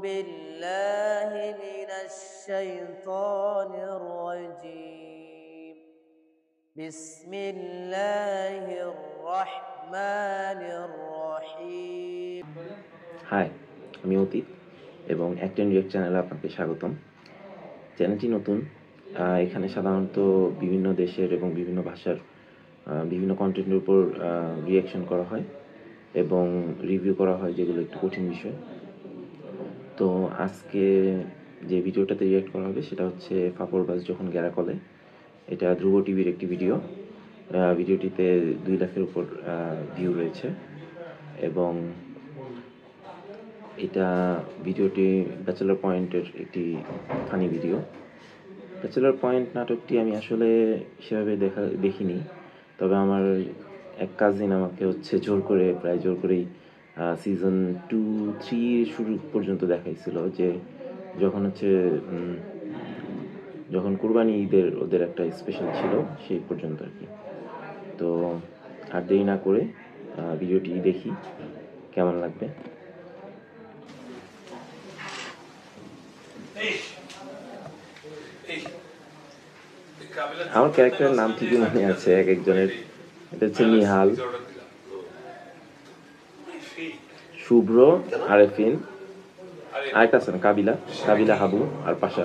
بالله من الشيطان الرجيم بسم الله الرحمن الرحيم high, আমি অতীত এবং অ্যাক্ট অ্যান্ড রিয়েক্ট চ্যানেলে আপনাকে স্বাগতম। চ্যানেলটি নতুন। এখানে সাধারণত বিভিন্ন দেশের এবং বিভিন্ন ভাষার বিভিন্ন কন্টেন্টের উপর রিয়াকশন করা হয় এবং রিভিউ করা হয়, যেগুলো একটু কঠিন বিষয়। তো আজকে যে ভিডিওটাতে রিয়াক্ট করা হবে সেটা হচ্ছে ফাপড়বাজ যখন গ্যারাকলে। এটা ধ্রুব টিভির একটি ভিডিও। ভিডিওটিতে 2 লাখের উপর ভিউ রয়েছে এবং এটা ভিডিওটি ব্যাচেলর পয়েন্টের একটি ফানি ভিডিও। ব্যাচেলর পয়েন্ট নাটকটি আমি আসলে সেভাবে দেখিনি, তবে আমার এক কাজিন আমাকে প্রায় জোর করেই সিজন 2-3 শুরু পর্যন্ত দেখাইছিল, যে যখন কুরবানি ঈদের ওদের একটা স্পেশাল ছিল সেই পর্যন্ত আর কি। তো আর দেরি না করে ভিডিওটি দেখি, কেমন লাগবে। আমার ক্যারেক্টারের নাম ঠিকই মনে আছে এক একজনের। এটা হচ্ছে নিহাল, শুভ্র, আরেফিন, আরেকটা আছে না, কাবিলা, হাবু আর পাশা।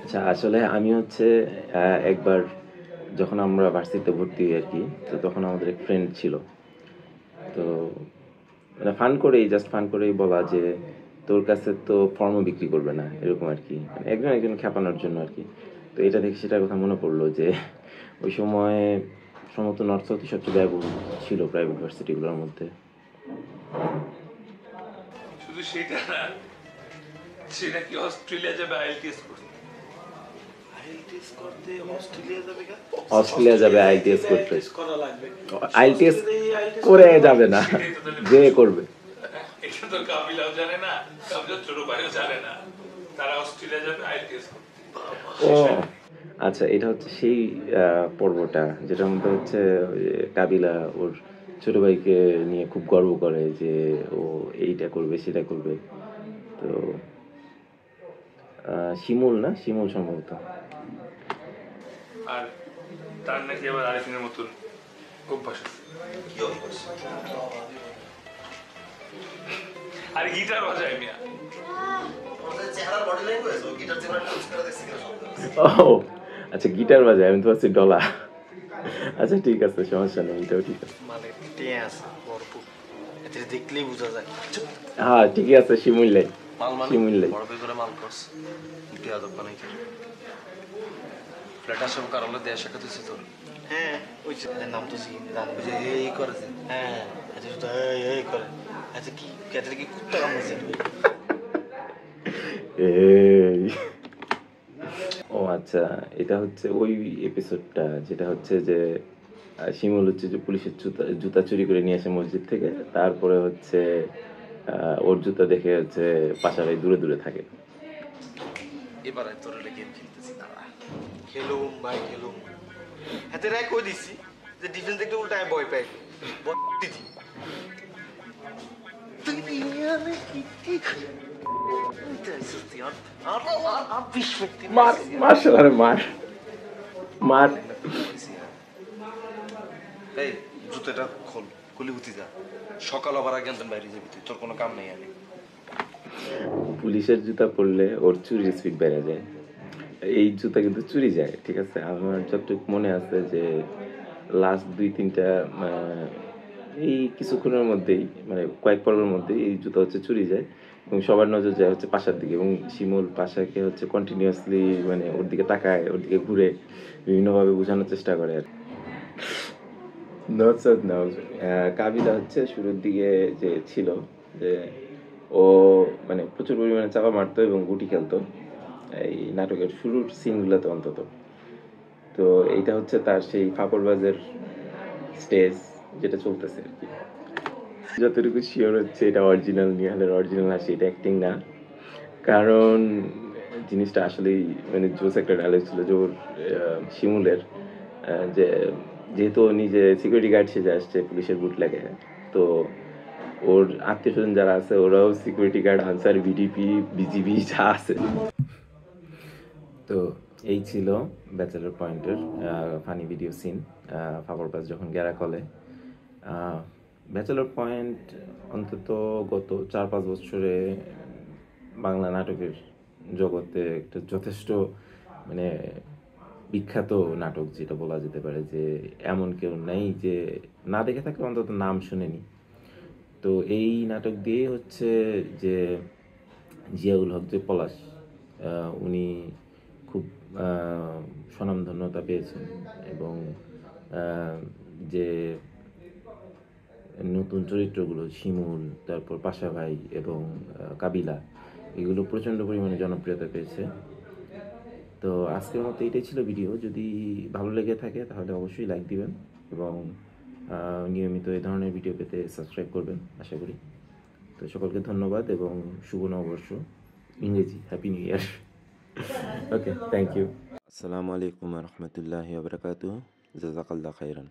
আচ্ছা, আসলে আমি একবার যখন আমরা ভার্সিটিতে ভর্তি হই আর কি, তো তখন আমাদের এক ফ্রেন্ড ছিল। তো মানে জাস্ট ফান করেই বলা যে তোর কাছে তো ফর্মও বিক্রি করবে না, এরকম আর কি, মানে একজন খ্যাপানোর জন্য আর কি। তো এটা দেখে সেটার কথা মনে পড়লো যে ওই সময় সম্ভবত নর্থ সাউথই সবচেয়ে ব্যয়বহুল ছিল প্রাইভেট ভার্সিটিগুলোর মধ্যে। শুধু সেটা না, সেটা কি অস্ট্রেলিয়া যাবে আইএলটিএস করতে? অস্ট্রেলিয়া যাবে আইএলটিএস করতে। আইএলটিএস করে যাবে না, যে করবে। এটা তো কাবিলাও জানে না, কাবিলা ছোট ভাইও জানে না, তারা অস্ট্রেলিয়া যাবে আইএলটিএস করতে। ও আচ্ছা, এটা হচ্ছে সেই পর্বটা যেটার মধ্যে হচ্ছে কাবিলা ওর ছোট ভাইকে নিয়ে খুব গর্ব করে যে ও এইটা করবে সেটা করবে। তো শিমুল সম্ভবত। আর তার নাকি আবার আরেফিনের মতন অভ্যাস আছে। কি অভ্যাস? আর গিটার বাজায় মিয়া। ও আচ্ছা, গিটার বাজায়, আমি তো ভাবছি ডলা। আচ্ছা ঠিক আছে, সমস্যা নেই, এটাও ঠিক আছে। দেখলেই বোঝা যায়। হ্যাঁ ঠিকই আছে, শিমুল্লাই। হ্যাঁ ওই নাম তো এই করেছে। হ্যাঁ আচ্ছা এই করে। আচ্ছা কি কুত্তা কামড়েছে? ও আচ্ছা, এটা হচ্ছে ওই এপিসোডটা যেটা হচ্ছে যে শিমুল হচ্ছে যে পুলিশের জুতা চুরি করে নিয়ে আসে মসজিদ থেকে, তারপরে হচ্ছে ওর জুতা দেখে হচ্ছে পাশাপাশি দূরে দূরে থাকে। এবারে তোর গেম খেলতেছি, দাঁড়া খেলুম ভাই খেলুম। হাতে রায় কই দিছি যে ডিফেন্স দেখতে উল্টায় ভয় পাই দিদি। জুতোটা খোল, খুলি উঠি যা, সকাল আবার আগে বাইরে যাবি তুই, তোর কোনো কাম নেই। আমি পুলিশের জুতা পরলে ওর চুরির স্পিড বেড়ে যায়। এই জুতা কিন্তু চুরি যায়, ঠিক আছে। আমার যতটুকু মনে আছে যে লাস্ট 2-3টা এই কিছুক্ষণের মধ্যেই, মানে কয়েক পর্বের মধ্যেই এই জুতা হচ্ছে চুরি যায় এবং সবার নজর যায় হচ্ছে পাশার দিকে, এবং শিমুল পাশাকে হচ্ছে কন্টিনিউয়াসলি মানে ওর দিকে তাকায়, ওর দিকে ঘুরে বিভিন্নভাবে বোঝানোর চেষ্টা করে আর কাবিলা হচ্ছে শুরুর দিকে যে ছিল যে ও মানে প্রচুর পরিমাণে চাপা মারতো এবং গুটি খেলতো এই নাটকের শুরুর সিনগুলোতে অন্তত। তো এইটা হচ্ছে তার সেই ফাপড়বাজের স্টেজ যেটা চলতেছে আর কি। যতটুকু শিওর হচ্ছে এটা অরিজিনাল, নিহালের অরিজিনাল হাসি, এটা অ্যাক্টিং না। কারণ জিনিসটা আসলেই মানে জোস একটা ডায়লগ ছিল যে ওর শিমুলের যে যেহেতু ও নিজে সিকিউরিটি গার্ড সেজে আসছে পুলিশের বুট লাগে, তো ওর আত্মীয় স্বজন যারা আছে ওরাও security guard, Ansar, BDP, BGB যা আছে। তো এই ছিল ব্যাচেলর পয়েন্টের ফানি ভিডিও সিন। ফাফর পাস যখন গেরা কলে, ব্যাচেলর পয়েন্ট অন্তত গত 4-5 বছরে বাংলা নাটকের জগতে একটা যথেষ্ট মানে বিখ্যাত নাটক যেটা বলা যেতে পারে, যে এমন কেউ নেই যে না দেখে থাকলে অন্তত নাম শুনেনি। তো এই নাটক দিয়ে হচ্ছে যে জিয়াউল হক যে পলাশ, উনি খুব স্বনামধন্যতা পেয়েছেন, এবং যে নতুন চরিত্রগুলো শিমুল, তারপর পাশা ভাই এবং কাবিলা, এগুলো প্রচণ্ড পরিমাণে জনপ্রিয়তা পেয়েছে। তো আজকের মতো এটাই ছিল ভিডিও। যদি ভালো লেগে থাকে তাহলে অবশ্যই লাইক দিবেন, এবং নিয়মিত এই ধরনের ভিডিও পেতে সাবস্ক্রাইব করবেন আশা করি। তো সকলকে ধন্যবাদ এবং শুভ নববর্ষ, ইংরেজি happy new year. Okay, thank you. আসসালামু আলাইকুম রহমতুল্লাহি ওয়া বারাকাতুহু। জাযাকাল্লাহু খাইরান।